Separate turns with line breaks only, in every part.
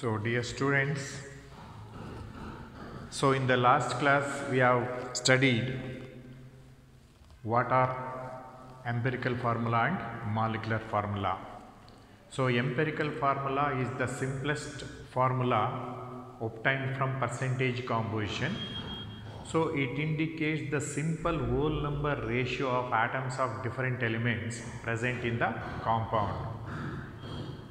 So dear students, so in the last class we have studied what are empirical formula and molecular formula. So empirical formula is the simplest formula obtained from percentage composition. So it indicates the simple whole number ratio of atoms of different elements present in the compound.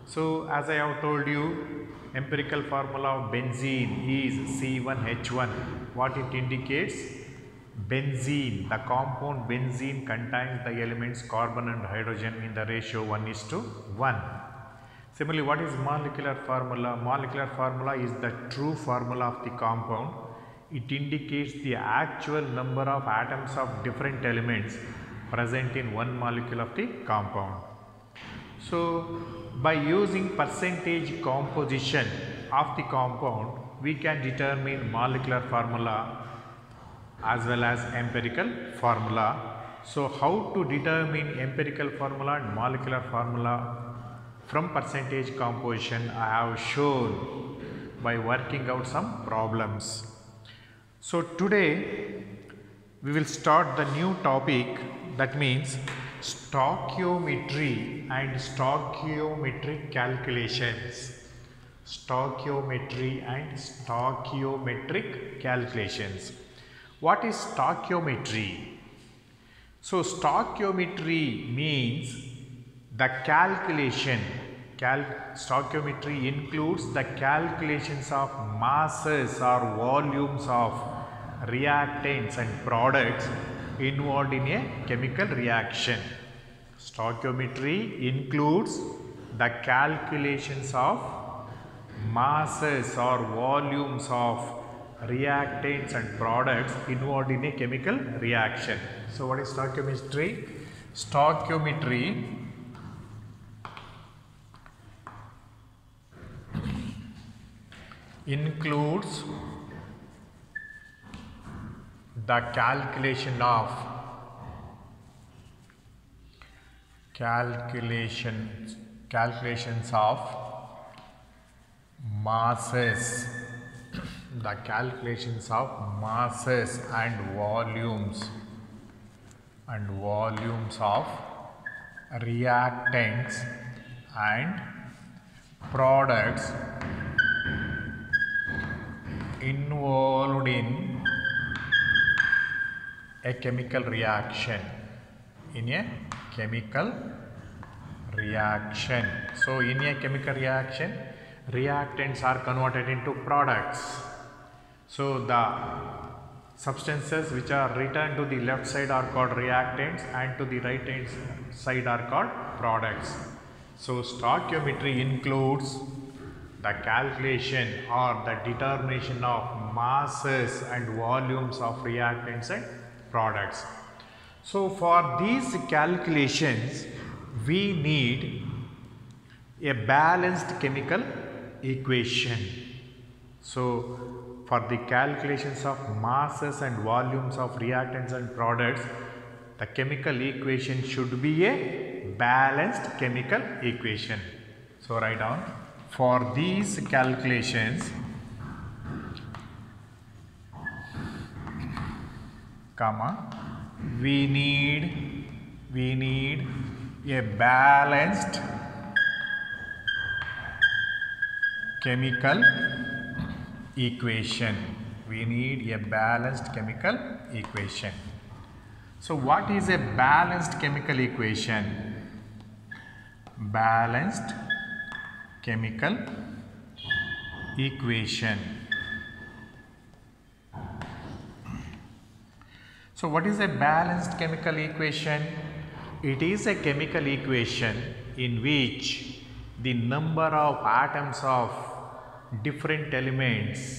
So as I have told you, empirical formula of benzene is C1H1. What it indicates? Benzene, the compound benzene contains the elements carbon and hydrogen in the ratio 1:1. Similarly, what is molecular formula? Molecular formula is the true formula of the compound. It indicates the actual number of atoms of different elements present in one molecule of the compound. So, by using percentage composition of the compound, we can determine molecular formula as well as empirical formula. So, how to determine empirical formula and molecular formula from percentage composition I have shown by working out some problems. So, today we will start the new topic, that means stoichiometry and stoichiometric calculations. Stoichiometry and stoichiometric calculations. What is stoichiometry? So stoichiometry means the calculation. Stoichiometry includes the calculations of masses or volumes of reactants and products involved in a chemical reaction. Stoichiometry includes the calculations of masses or volumes of reactants and products involved in a chemical reaction. So what is stoichiometry? Stoichiometry includes the calculations of masses, the calculations of masses and volumes of reactants and products involved in a chemical reaction. So in a chemical reaction, reactants are converted into products. So the substances which are returned to the left side are called reactants and to the right hand side are called products. So stoichiometry includes the calculation or the determination of masses and volumes of reactants and products. So for these calculations we need a balanced chemical equation. So for the calculations of masses and volumes of reactants and products, the chemical equation should be a balanced chemical equation. So write down, for these calculations, we need a balanced chemical equation. We need a balanced chemical equation. So what is a balanced chemical equation? Balanced chemical equation. So what is a balanced chemical equation? It is a chemical equation in which the number of atoms of different elements,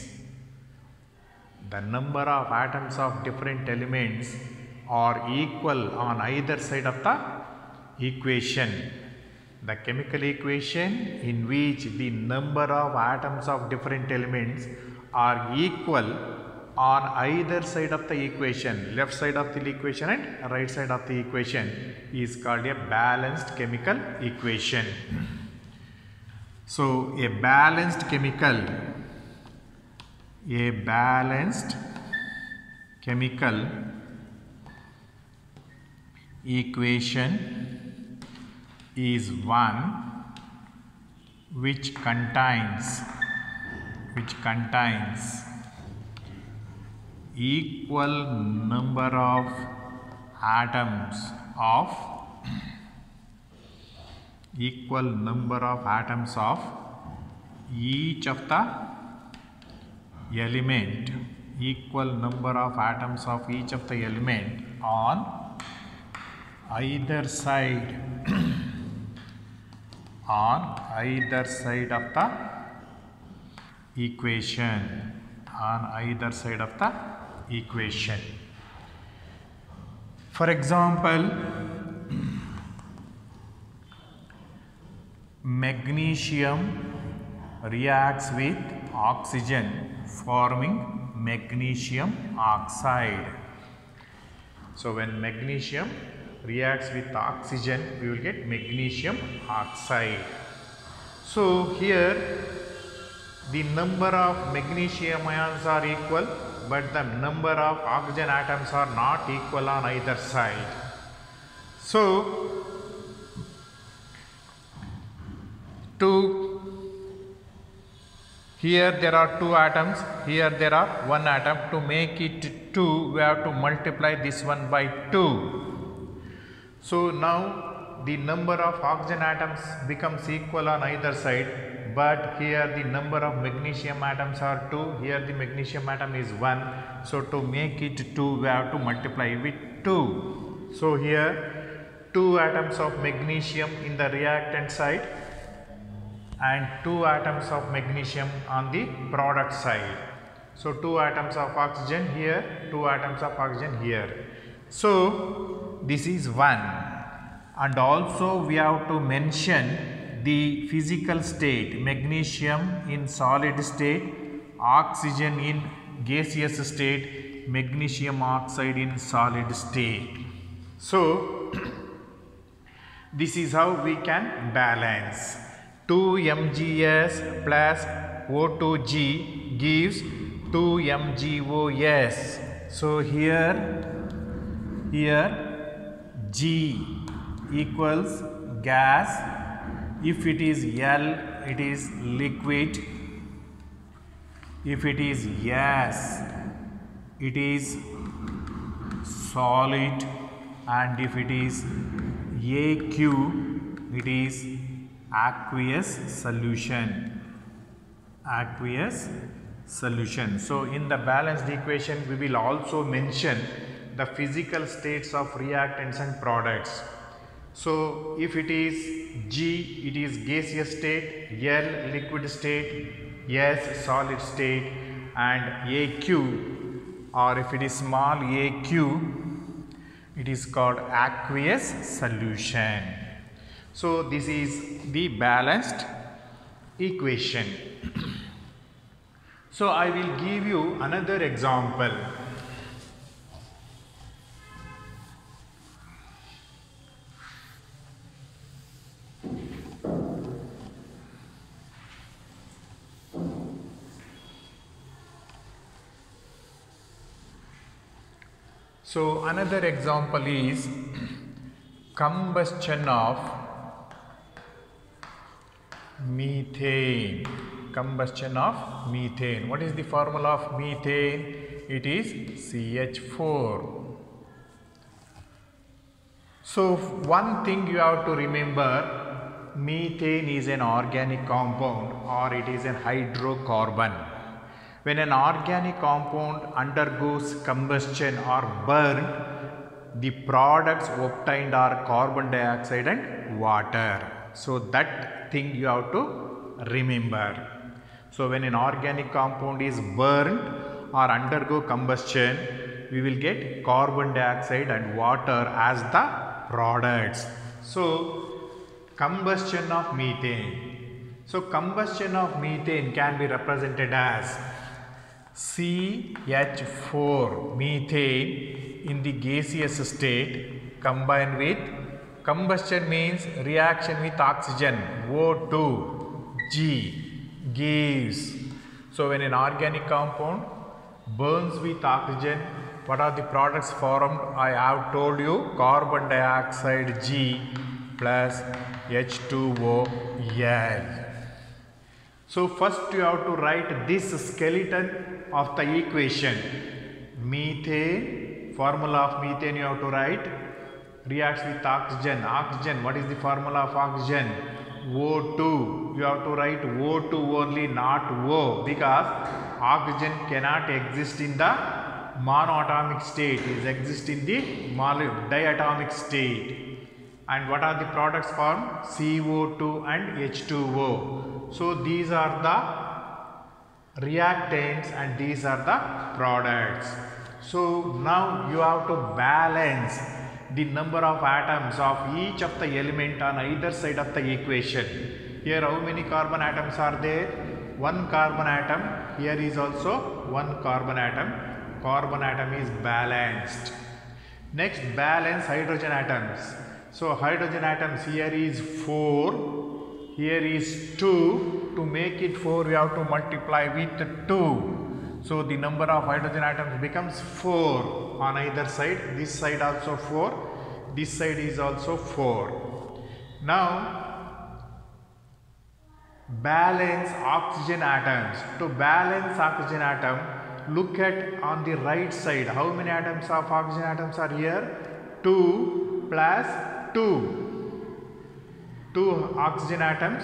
are equal on either side of the equation. The chemical equation in which the number of atoms of different elements are equal on either side of the equation, left side of the equation and right side of the equation, is called a balanced chemical equation. So a balanced chemical equation is one which contains equal number of atoms of each of the element, on either side of the equation. For example, magnesium reacts with oxygen forming magnesium oxide. So when magnesium reacts with oxygen, we will get magnesium oxide. So here the number of magnesium ions are equal, but the number of oxygen atoms are not equal on either side. So here there are two atoms, here there are one atom. To make it 2, we have to multiply this one by 2. So now the number of oxygen atoms becomes equal on either side, but here the number of magnesium atoms are 2, here the magnesium atom is 1. So to make it 2, we have to multiply with 2. So here 2 atoms of magnesium in the reactant side and 2 atoms of magnesium on the product side. So 2 atoms of oxygen here, 2 atoms of oxygen here. So this is 1. And also we have to mention the physical state: magnesium in solid state, oxygen in gaseous state, magnesium oxide in solid state. So this is how we can balance. 2 mgs plus O2G gives 2 mgOs. So here G equals gas. If it is L, it is liquid. If it is S, it is solid. And if it is AQ, it is aqueous solution. So in the balanced equation, we will also mention the physical states of reactants and products. So if it is G, it is gaseous state, L liquid state, S solid state, and AQ, or if it is small AQ, it is called aqueous solution. So this is the balanced equation. So I will give you another example. So another example is combustion of methane. What is the formula of methane? It is CH4. So one thing you have to remember, methane is an organic compound, or it is an hydrocarbon. When an organic compound undergoes combustion or burn, the products obtained are carbon dioxide and water. So that thing you have to remember. So when an organic compound is burned or undergo combustion, we will get carbon dioxide and water as the products. So combustion of methane. So combustion of methane can be represented as CH4, methane in the gaseous state, combined with, combustion means reaction with oxygen, O2, G gives. So when an organic compound burns with oxygen, what are the products formed? I have told you, carbon dioxide G plus H2O L. So first you have to write this skeleton of the equation. Methane, formula of methane you have to write. Reacts with oxygen. Oxygen, what is the formula of oxygen? O2. You have to write O2 only, not O, because oxygen cannot exist in the monoatomic state. It exists in the diatomic state. And what are the products formed? CO2 and H2O. So these are the reactants and these are the products. So now you have to balance the number of atoms of each of the element on either side of the equation. Here how many carbon atoms are there? One carbon atom. Here is also one carbon atom. Carbon atom is balanced. Next, balance hydrogen atoms. So hydrogen atoms, here is 4, here is 2. To make it 4 we have to multiply with 2. So the number of hydrogen atoms becomes 4 on either side. This side also 4, this side is also 4. Now balance oxygen atoms. To balance oxygen atom, look at on the right side. How many atoms of oxygen atoms are here? 2 plus 2. 2 oxygen atoms.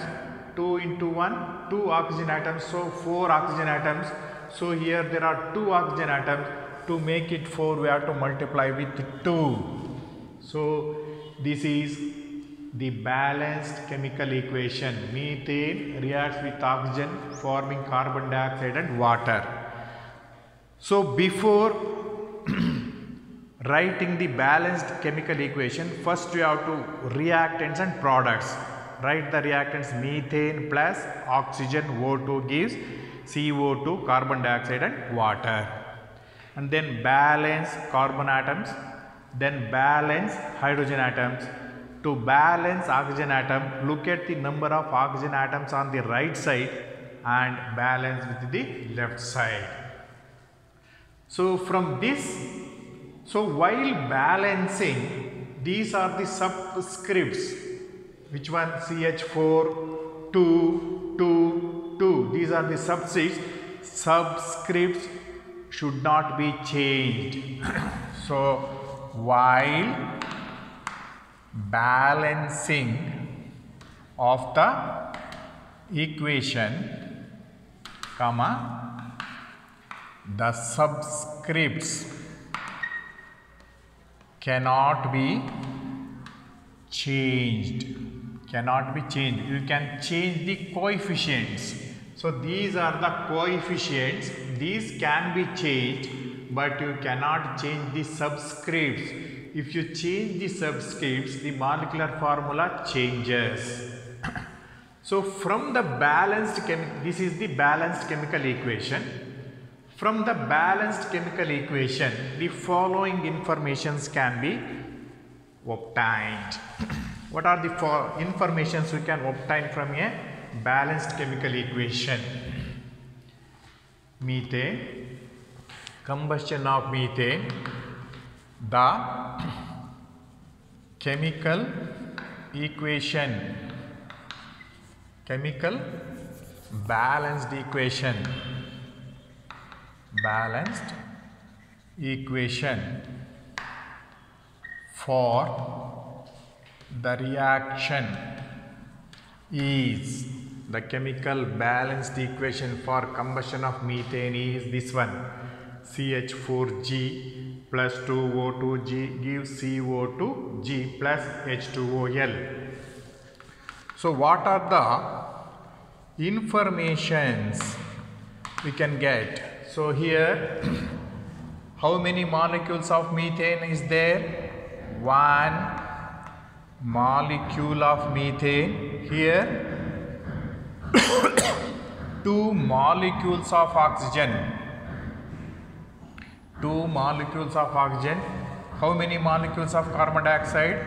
2 into 1, 2 oxygen atoms. So 4 oxygen atoms. So here there are 2 oxygen atoms. To make it 4 we have to multiply with 2. So this is the balanced chemical equation. Methane reacts with oxygen forming carbon dioxide and water. So before writing the balanced chemical equation, first you have to reactants and products. Write the reactants. Methane plus oxygen O2 gives CO2, carbon dioxide and water. And then balance carbon atoms, then balance hydrogen atoms. To balance oxygen atom, look at the number of oxygen atoms on the right side and balance with the left side. So from this, so while balancing, these are the subscripts. Which one? CH4, 2, 2, 2. These are the subscripts. Subscripts should not be changed. So while balancing of the equation, comma, the subscripts cannot be changed. Cannot be changed. You can change the coefficients. So these are the coefficients. These can be changed, but you cannot change the subscripts. If you change the subscripts, the molecular formula changes. So from the balanced this is the balanced chemical equation. From the balanced chemical equation, the following informations can be obtained. What are the informations we can obtain from a balanced chemical equation? Methane, combustion of methane, the chemical equation, chemical balanced equation, balanced equation for the reaction is, the chemical balanced equation for combustion of methane is this one. CH4G plus 2O2G gives CO2G plus H2OL. So what are the informations we can get? So here how many molecules of methane is there? One molecule of methane. Here 2 molecules of oxygen. 2 molecules of oxygen. How many molecules of carbon dioxide?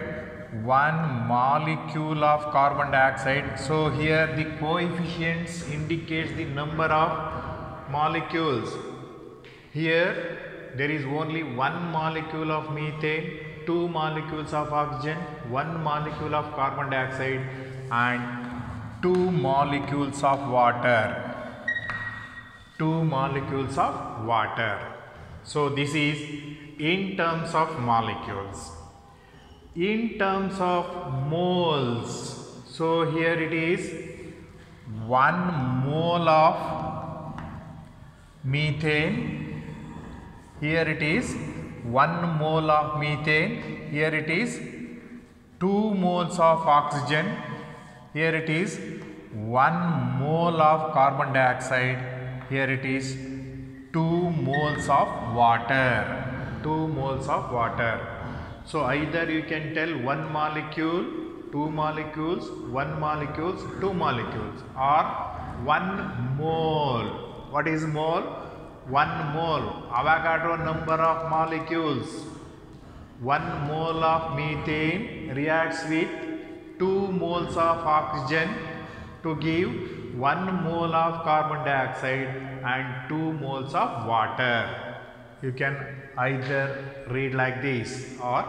1 molecule of carbon dioxide. So here the coefficients indicates the number of molecules. Here there is only 1 molecule of methane, 2 molecules of oxygen, 1 molecule of carbon dioxide and 2 molecules of water. 2 molecules of water. So this is in terms of molecules. In terms of moles, so here it is 1 mole of methane, here it is 1 mole of methane, here it is 2 moles of oxygen, here it is 1 mole of carbon dioxide, here it is 2 moles of water. 2 moles of water. So either you can tell 1 molecule, 2 molecules, 1 molecules, 2 molecules or 1 mole. What is mole? 1 mole. Avogadro number of molecules. 1 mole of methane reacts with 2 moles of oxygen to give 1 mole of carbon dioxide and 2 moles of water. You can either read like this, or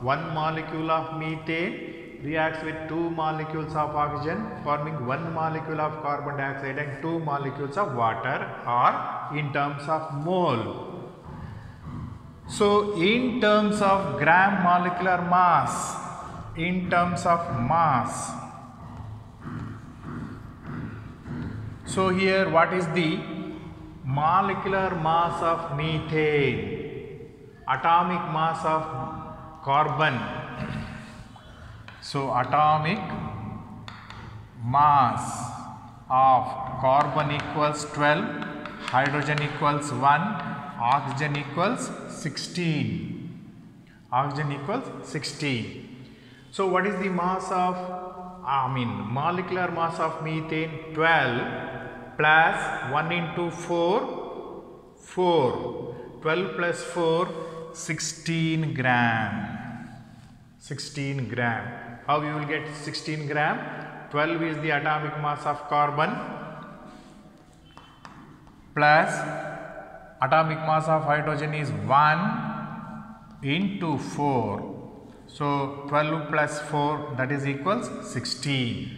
1 molecule of methane reacts with 2 molecules of oxygen forming 1 molecule of carbon dioxide and 2 molecules of water, or in terms of mole. So in terms of gram molecular mass, in terms of mass, so here what is the molecular mass of methane, atomic mass of carbon? So atomic mass of carbon equals 12, hydrogen equals 1, oxygen equals 16. Oxygen equals 16. So what is the mass of, molecular mass of methane? 12 plus 1 into 4, 4. 12 plus 4, 16 gram. 16 gram. How you will get 16 gram? 12 is the atomic mass of carbon plus atomic mass of hydrogen is 1 into 4. So 12 plus 4, that is equals 16.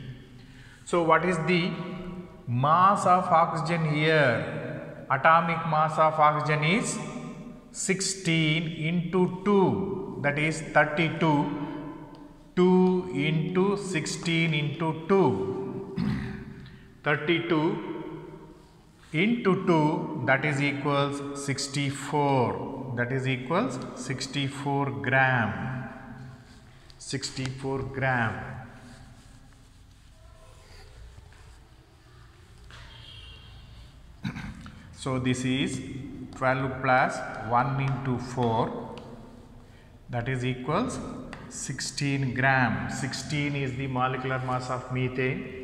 So what is the mass of oxygen here? Atomic mass of oxygen is 16 into 2, that is 32. 2 into 16 into 2. 32 into 2, that is equals 64. That is equals 64 gram. 64 gram. So this is 12 plus 1 into 4, that is equals 16 gram. 16 is the molecular mass of methane.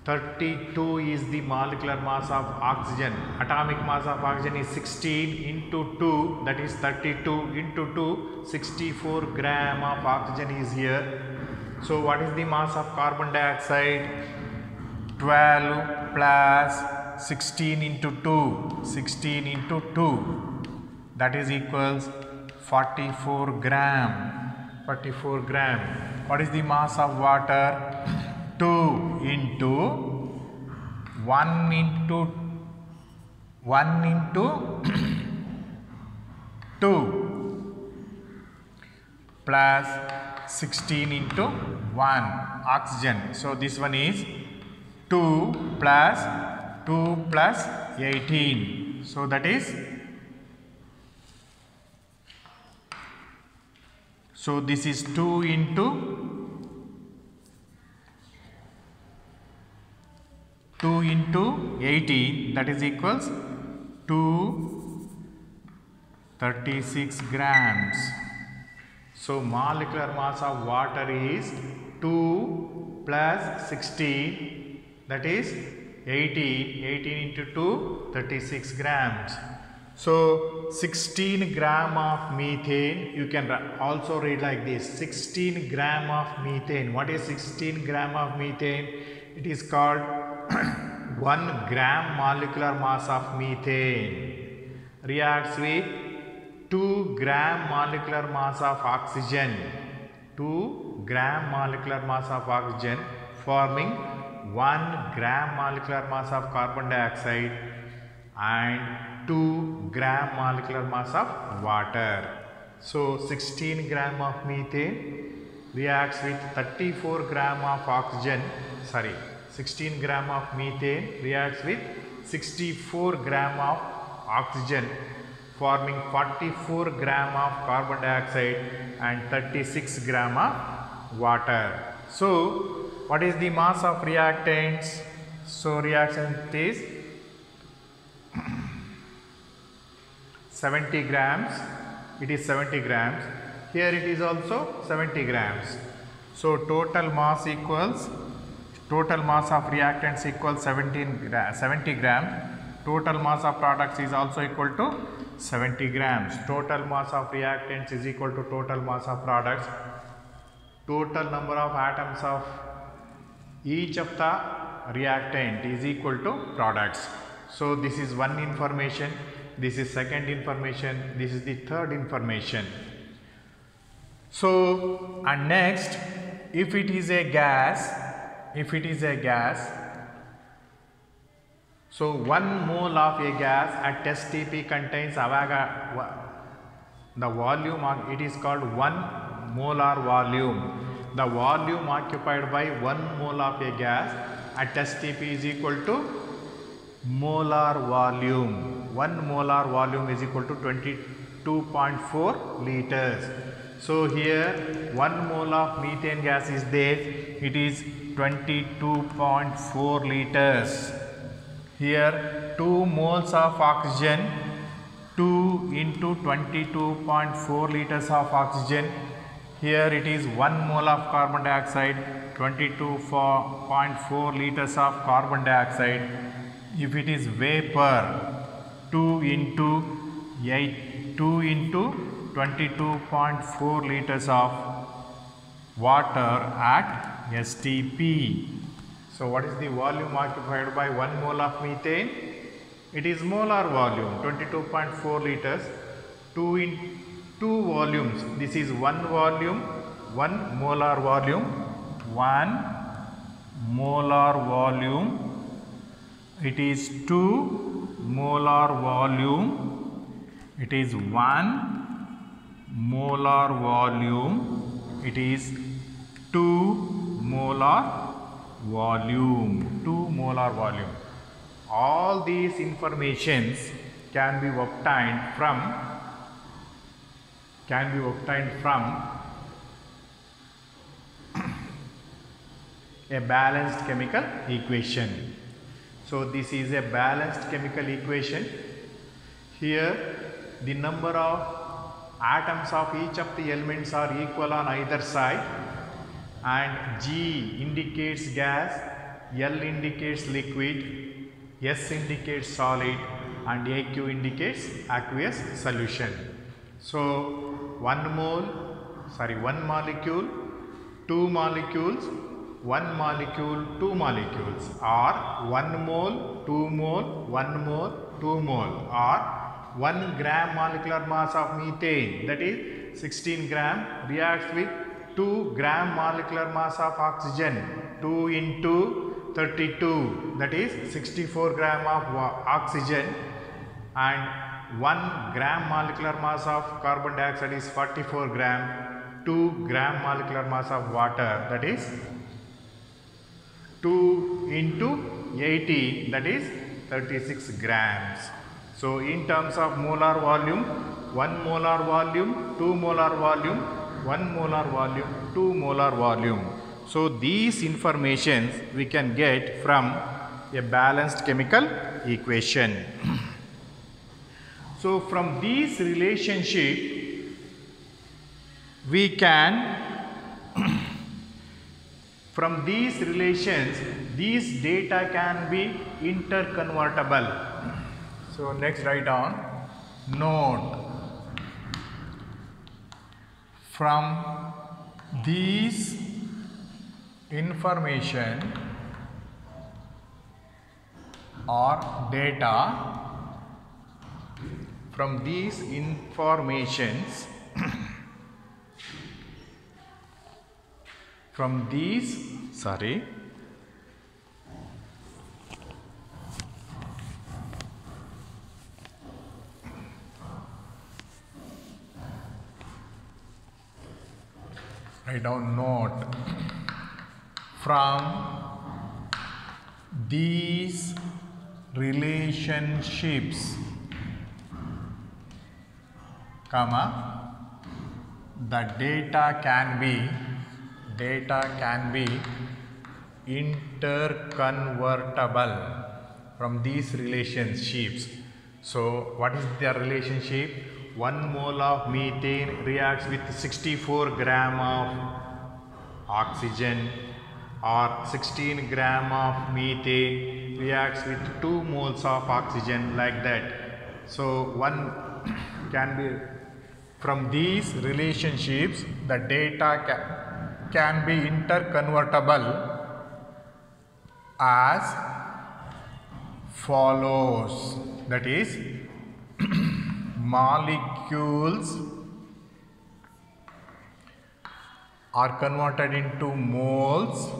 32 is the molecular mass of oxygen. Atomic mass of oxygen is 16 into 2, that is 32 into 2, 64 gram of oxygen is here. So what is the mass of carbon dioxide? 12 plus 16 into 2, 16 into 2, that is equals 44 gram. 44 gram. What is the mass of water? 2 into 1 into 2 plus 16 into 1, oxygen. So this one is 2 plus 18. So that is, so this is 2 into 18, that is equals 236 grams. So molecular mass of water is 2 plus 16, that is 18. 18 into 2, 36 grams. So 16 gram of methane, you can also read like this, 16 gram of methane. What is 16 gram of methane? It is called 1 gram molecular mass of methane reacts with 2 gram molecular mass of oxygen, 2 gram molecular mass of oxygen forming 1 gram molecular mass of carbon dioxide and 2 gram molecular mass of water. So 16 gram of methane reacts with 34 gram of oxygen, 16 gram of methane reacts with 64 gram of oxygen forming 44 gram of carbon dioxide and 36 gram of water. So what is the mass of reactants? So reactant is 70 grams. It is 70 grams. Here it is also 70 grams. So total mass of reactants equals 70 grams. Total mass of products is also equal to 70 grams. Total mass of reactants is equal to total mass of products. Total number of atoms of each of the reactant is equal to products. So this is one information, this is second information, this is the third information. So and next, if it is a gas, so 1 mole of a gas at test TP contains the volume of it is called 1 molar volume. The volume occupied by 1 mole of a gas at test TP is equal to molar volume. 1 molar volume is equal to 22.4 liters. So here 1 mole of methane gas is there, it is 22.4 liters. Here 2 moles of oxygen, 2 into 22.4 liters of oxygen. Here it is 1 mole of carbon dioxide, 22.4 liters of carbon dioxide. If it is vapor, 2 into 22.4 liters of water at STP. So what is the volume occupied by 1 mole of methane? It is molar volume, 22.4 liters. 2 volumes, this is 1 volume, 1 molar volume, 1 molar volume. It is 2 molar volume, it is 1 molar volume, it is 2 molar volume, 2 molar volume. All these informations can be obtained from a balanced chemical equation. So this is a balanced chemical equation. Here the number of atoms of each of the elements are equal on either side, and G indicates gas, L indicates liquid, S indicates solid, and AQ indicates aqueous solution. So 1 molecule, 2 molecules, 1 molecule, 2 molecules, or 1 mole, 2 mole, 1 mole, 2 mole, or 1 gram molecular mass of methane, that is 16 gram, reacts with 2 gram molecular mass of oxygen, 2 into 32, that is 64 gram of oxygen, and 1 gram molecular mass of carbon dioxide is 44 gram, 2 gram molecular mass of water, that is 2 into 80, that is 36 grams. So in terms of molar volume, 1 molar volume, 2 molar volume, 1 molar volume, 2 molar volume. So these informations we can get from a balanced chemical equation. So from these relationship we can from these relations, these data can be interconvertible. So next write down, Note, from these information or data, from these informations, from these, write down note, from these relationships, comma, the data can be interconvertible from these relationships. So what is the relationship? 1 mole of methane reacts with 64 gram of oxygen, or 16 gram of methane reacts with 2 moles of oxygen, like that. So one can be, from these relationships the data can be interconvertible as follows, that is, molecules are converted into moles,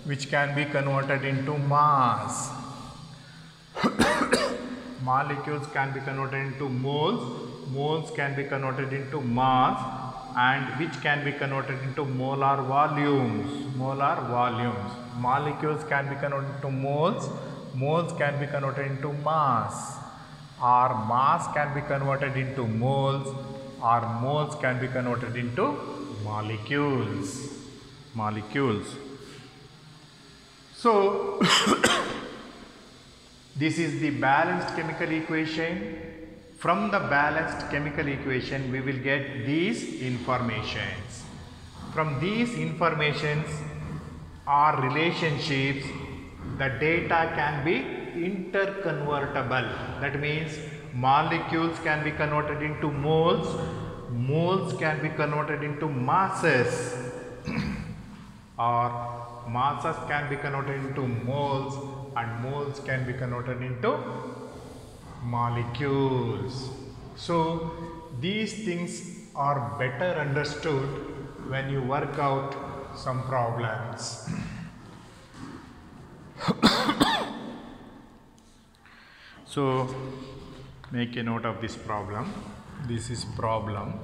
which can be converted into mass. Molecules can be converted into moles, moles can be converted into mass, and which can be converted into molar volumes. Molecules can be converted into moles, moles can be converted into mass, or mass can be converted into moles, or moles can be converted into molecules. So this is the balanced chemical equation. From the balanced chemical equation we will get these informations. From these informations or relationships, the data can be interconvertible. That means molecules can be converted into moles, moles can be converted into masses, or masses can be converted into moles, and moles can be converted into molecules. So these things are better understood when you work out some problems. So make a note of this problem. This is problem.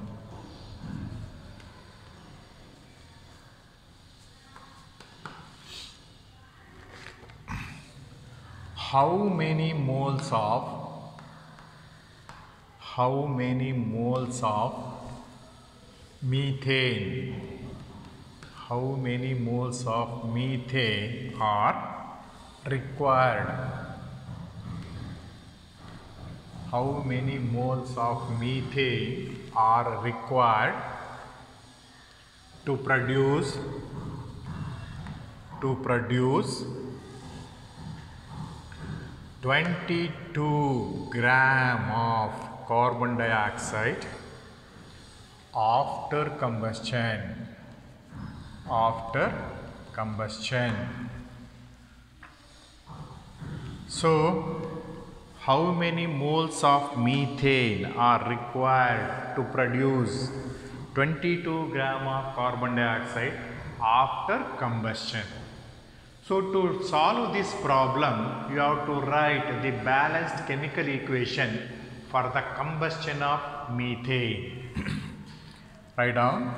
How many moles of methane are required? How many moles of methane are required to produce 22 gram of carbon dioxide after combustion? So how many moles of methane are required to produce 22 gram of carbon dioxide after combustion? So to solve this problem, you have to write the balanced chemical equation for the combustion of methane. Write down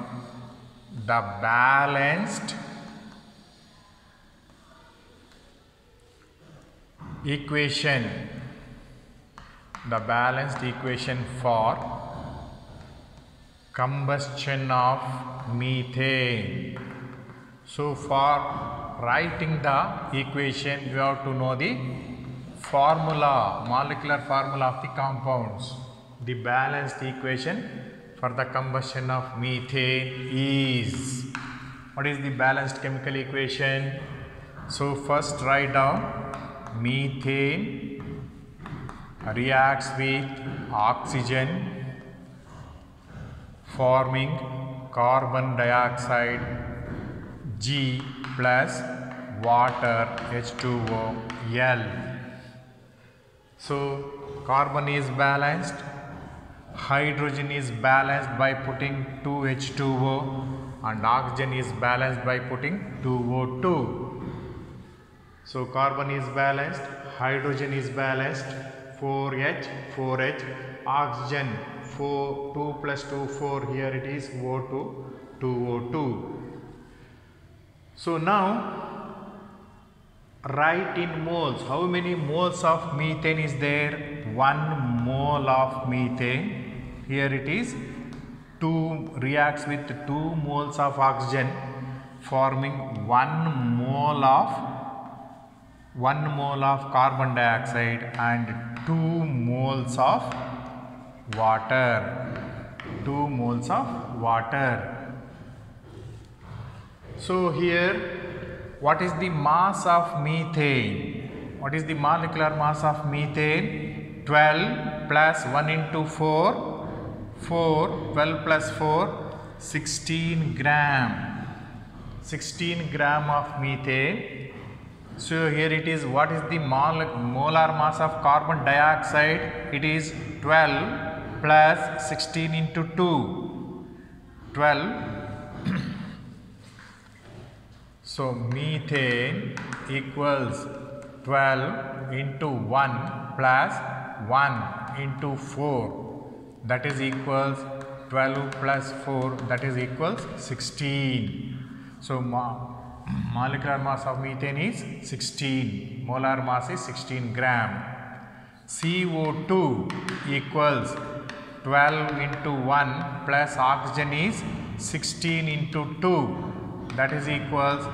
the balanced equation for combustion of methane. So for writing the equation, you have to know the formula, molecular formula of the compounds. The balanced equation for the combustion of methane is, what is the balanced chemical equation? So first write down methane reacts with oxygen forming carbon dioxide G plus water H2O L. So carbon is balanced, hydrogen is balanced by putting 2H2O, and oxygen is balanced by putting 2O2. So carbon is balanced, hydrogen is balanced, 4H, 4H, oxygen 4, 2 plus 2, 4, here it is O2, 2O2. So now write in moles. How many moles of methane is there? 1 mole of methane. Here it is 2 reacts with 2 moles of oxygen forming 1 mole of carbon dioxide and 2 moles of water. 2 moles of water. So here, what is the mass of methane? What is the molecular mass of methane? 12 plus 1 into 4, 4, 12 plus 4, 16 gram. 16 gram of methane. So here it is, what is the molar mass of carbon dioxide? It is 12 plus 16 into 2, 12. So methane equals 12 into 1 plus 1 into 4, that is equals 12 plus 4, that is equals 16. So molecular mass of methane is 16, molar mass is 16 gram. CO2 equals 12 into 1 plus oxygen is 16 into 2, that is equals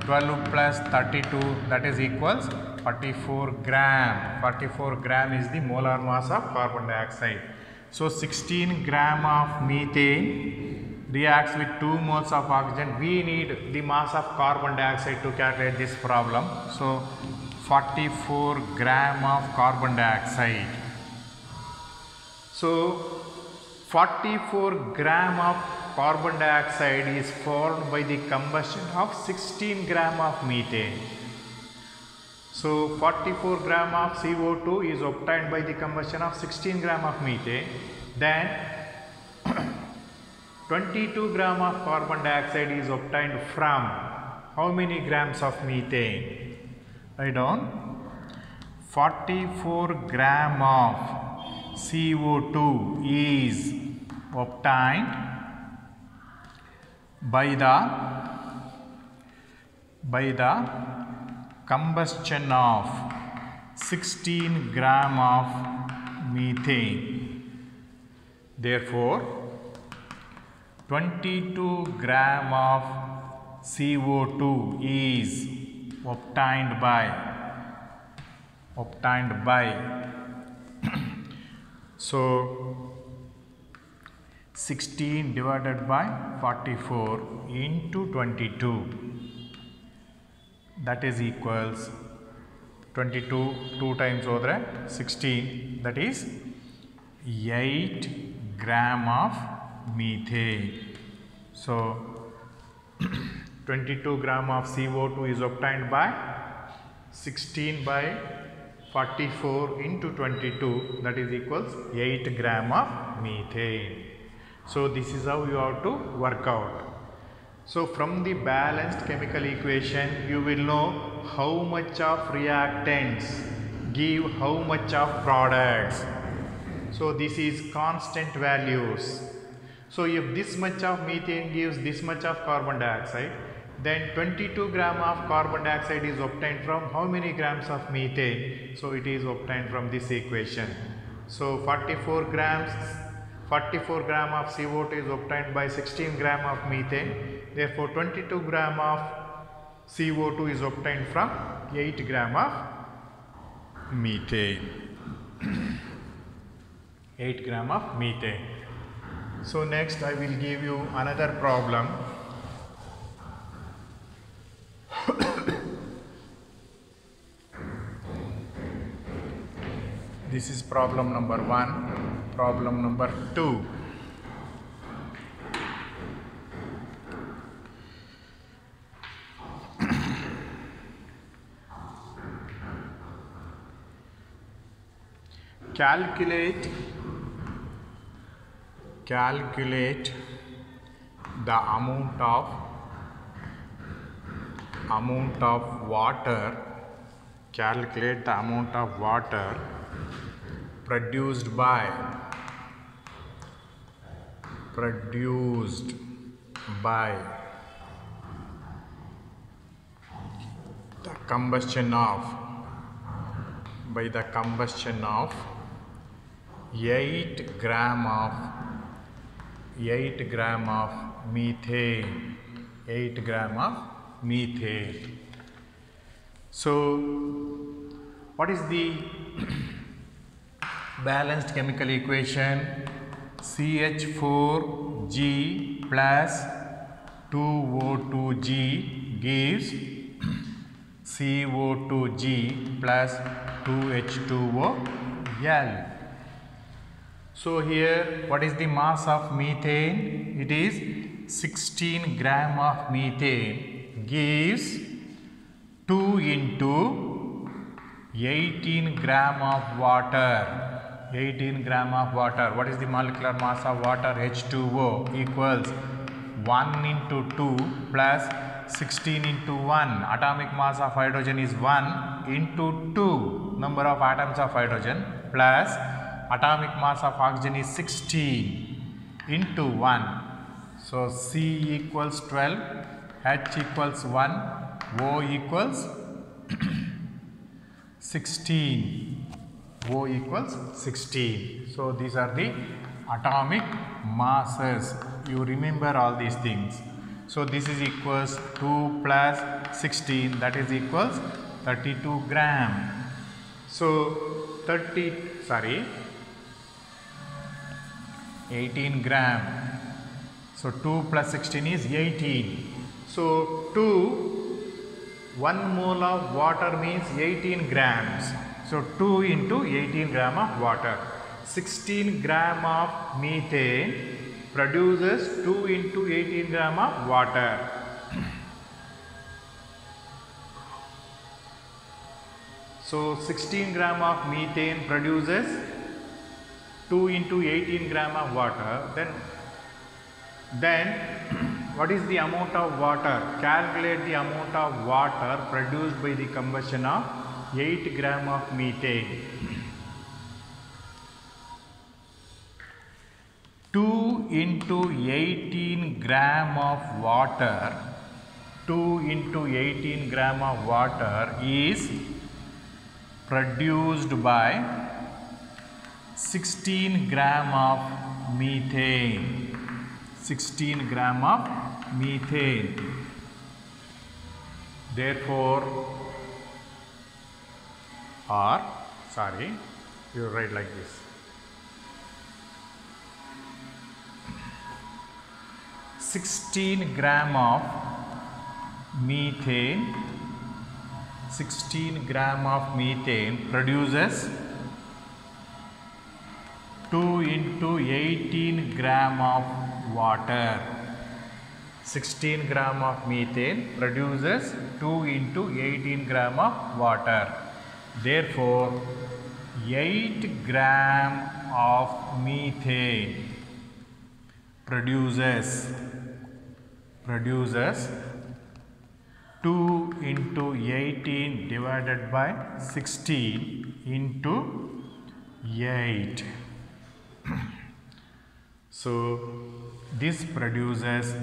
12 plus 32, that is equals 44 gram. 44 gram is the molar mass of carbon dioxide. So 16 gram of methane reacts with 2 moles of oxygen. We need the mass of carbon dioxide to calculate this problem. So 44 gram of carbon dioxide. So 44 gram of carbon dioxide is formed by the combustion of 16 gram of methane. So 44 gram of CO2 is obtained by the combustion of 16 gram of methane. Then 22 gram of carbon dioxide is obtained from how many grams of methane? Write down. 44 gram of CO2 is obtained by the combustion of 16 gram of methane. Therefore 22 gram of CO2 is obtained by so 16 divided by 44 into 22, that is equals 22, 2 times over 16, that is 8 gram of methane. So 22 gram of CO2 is obtained by 16 by 44 into 22, that is equals 8 gram of methane. So this is how you have to work out. So from the balanced chemical equation, you will know how much of reactants give how much of products. So this is constant values. So if this much of methane gives this much of carbon dioxide, then 22 gram of carbon dioxide is obtained from how many grams of methane? So it is obtained from this equation. So 44 gram of CO2 is obtained by 16 gram of methane. Therefore 22 gram of CO2 is obtained from 8 gram of methane. 8 gram of methane. So next I will give you another problem. This is problem number 1. Problem number 2. Calculate the amount of water. Calculate the amount of water produced by the combustion of 8 gram of methane. 8 gram of methane. So what is the balanced chemical equation? CH4G plus 2O2G gives CO2G plus 2H2O. So here, what is the mass of methane? It is 16 gram of methane gives 2 into 18 gram of water. 18 gram of water. What is the molecular mass of water? H2O equals 1 into 2 plus 16 into 1. Atomic mass of hydrogen is 1 into 2. Number of atoms of hydrogen plus atomic mass of oxygen is 16 into 1. So C equals 12, H equals 1, O equals 16. O equals 16. So these are the atomic masses. You remember all these things. So this is equals 2 plus 16, that is equals 32 gram. So 18 gram. So 2 plus 16 is 18. So 1 mole of water means 18 grams. So 2 into 18 gram of water. 16 gram of methane produces 2 into 18 gram of water. So 16 gram of methane produces 2 into 18 gram of water. Then what is the amount of water? Calculate the amount of water produced by the combustion of 8 gram of methane. 2 into 18 gram of water. 2 into 18 gram of water is produced by 16 gram of methane. 16 gram of methane. Therefore, you write like this. 16 gram of methane. 16 gram of methane produces 2 into 18 gram of water. 16 gram of methane produces 2 into 18 gram of water. Therefore, 8 gram of methane produces 2 into 18 divided by 16 into 8. So this produces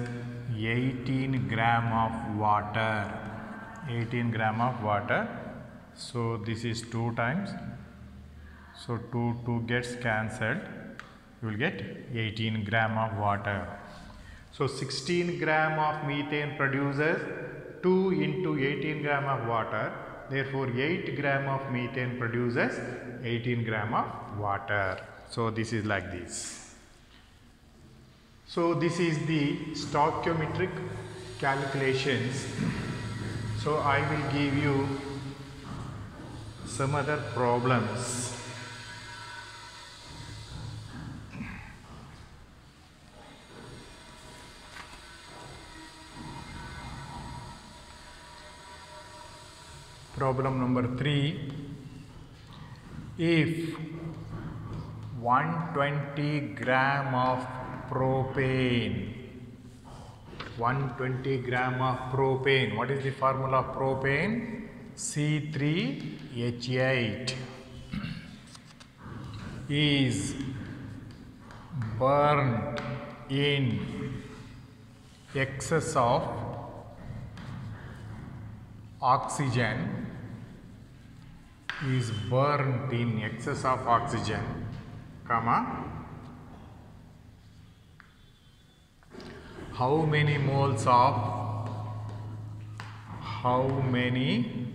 18 gram of water. 18 gram of water. So this is 2 times. So 2 gets cancelled. You will get 18 gram of water. So 16 gram of methane produces 2 into 18 gram of water. Therefore 8 gram of methane produces 18 gram of water. So this is like this. So this is the stoichiometric calculations. So I will give you some other problems. Problem number 3. If 120 gram of propane, 120 gram of propane, what is the formula of propane? C3H8 is burnt in excess of oxygen, is burnt in excess of oxygen, comma, how many moles of how many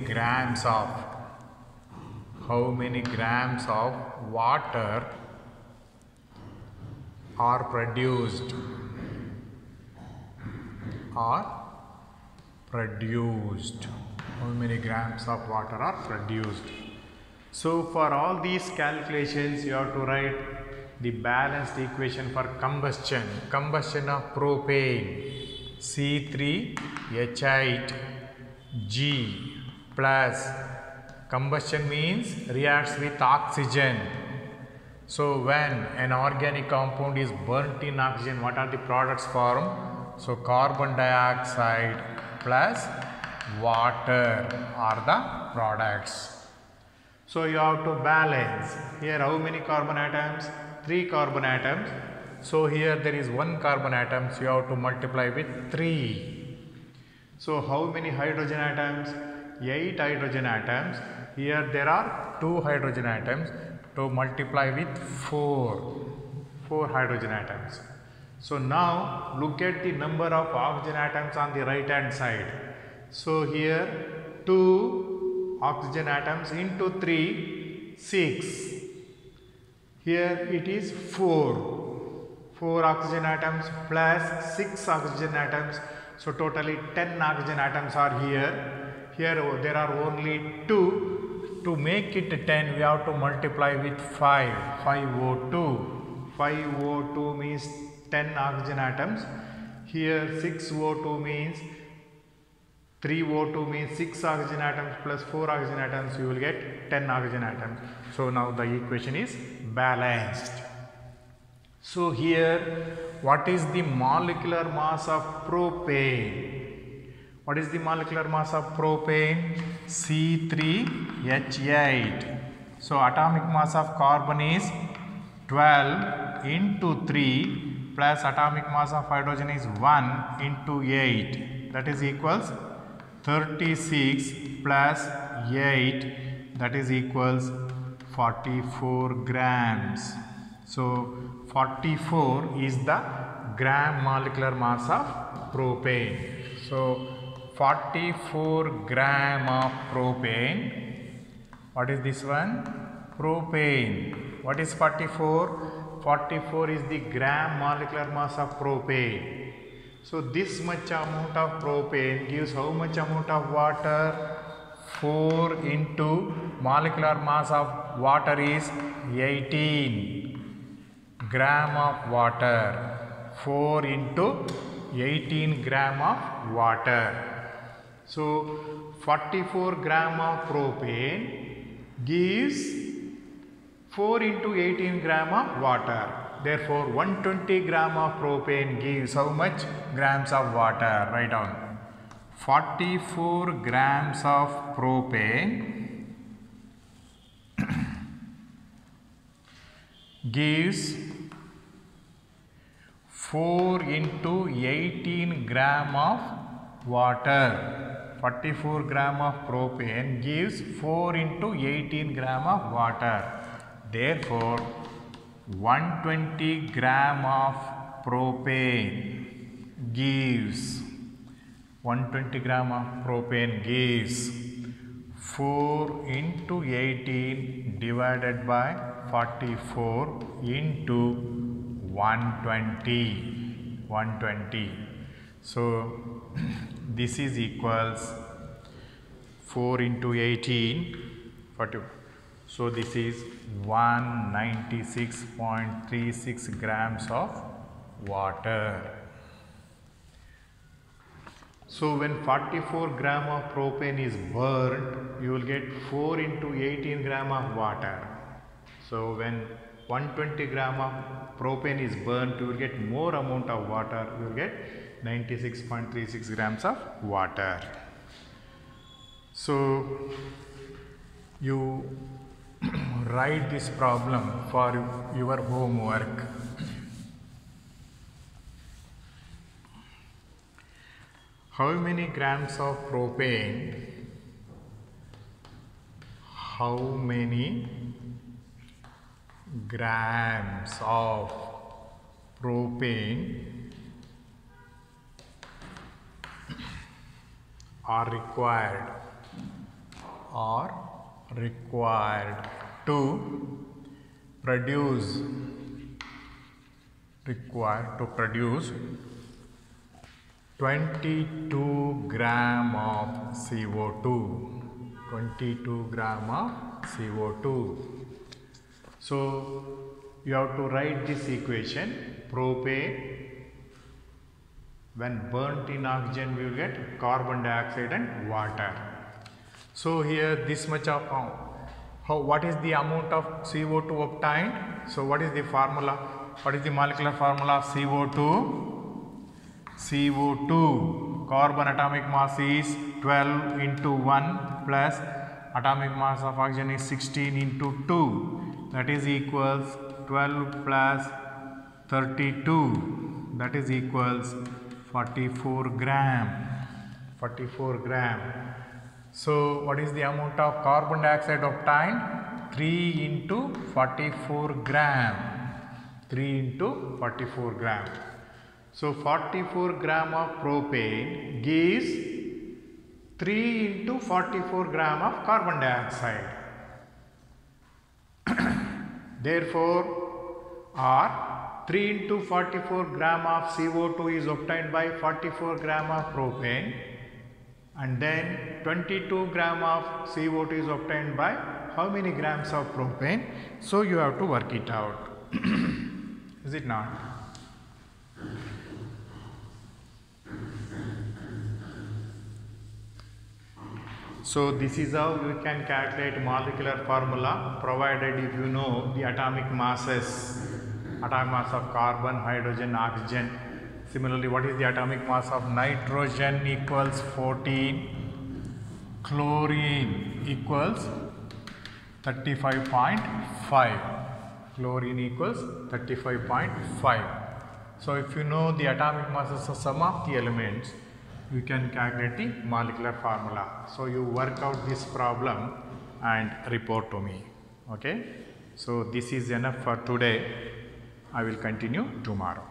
grams of water are produced how many grams of water are produced. So for all these calculations you have to write the balanced equation for combustion of propane, C3H8G plus, combustion means reacts with oxygen. So when an organic compound is burnt in oxygen, what are the products formed? So carbon dioxide plus water are the products. So you have to balance. Here how many carbon atoms? 3 carbon atoms. So here there is 1 carbon atom, so you have to multiply with 3. So how many hydrogen atoms? 8 hydrogen atoms. Here there are 2 hydrogen atoms, to multiply with 4 hydrogen atoms. So now look at the number of oxygen atoms on the right hand side. So here 2 oxygen atoms into 3, 6. Here it is 4 oxygen atoms plus 6 oxygen atoms. So totally 10 oxygen atoms are here. Here there are only 2. To make it 10 we have to multiply with 5 O2 means 10 oxygen atoms. Here 6 O2 means 3 O2 means 6 oxygen atoms plus 4 oxygen atoms, you will get 10 oxygen atoms. So now the equation is balanced. So here what is the molecular mass of propane? What is the molecular mass of propane? C3H8. So atomic mass of carbon is 12 into 3 plus atomic mass of hydrogen is 1 into 8, that is equals 36 plus 8, that is equals 44 grams. So 44 is the gram molecular mass of propane. So 44 gram of propane. What is this one? Propane. What is 44? 44 is the gram molecular mass of propane. So this much amount of propane gives how much amount of water? 4 into molecular mass of water is 18 gram of water. 4 into 18 gram of water. So 44 gram of propane gives 4 into 18 gram of water. Therefore 120 gram of propane gives how much grams of water? Write down. 44 grams of propane gives 4 into 18 gram of water. 44 gram of propane gives 4 into 18 gram of water. Therefore 120 gram of propane gives 4 into 18 divided by 44 into 120. So this is equals 4 into 18, 40. So this is 196.36 grams of water. So when 44 gram of propane is burnt, you will get 4 into 18 gram of water. So when 120 gram of propane is burnt, you will get more amount of water. You will get 96.36 grams of water. So you write this problem for your homework. How many grams of propane? How many grams of propane are required to produce 22 gram of CO2. 22 gram of CO2. So you have to write this equation. Propane, when burnt in oxygen, we will get carbon dioxide and water. So here this much of what is the amount of CO2 obtained? So what is the formula? What is the molecular formula of CO2? CO2, carbon atomic mass is 12 into 1 plus atomic mass of oxygen is 16 into 2. That is equals 12 plus 32. That is equals 44 gram. 44 gram. So what is the amount of carbon dioxide obtained? 3 into 44 gram. 3 into 44 gram. So 44 gram of propane gives 3 into 44 gram of carbon dioxide. Therefore, or 3 into 44 gram of CO2 is obtained by 44 gram of propane, and then 22 gram of CO2 is obtained by how many grams of propane? So you have to work it out. Is it not? So this is how you can calculate molecular formula, provided if you know the atomic masses, atomic mass of carbon, hydrogen, oxygen. Similarly, what is the atomic mass of nitrogen? Equals 14, chlorine equals 35.5, chlorine equals 35.5. So if you know the atomic masses of some of the elements, you can calculate the molecular formula. So you work out this problem and report to me. Okay. So this is enough for today. I will continue tomorrow.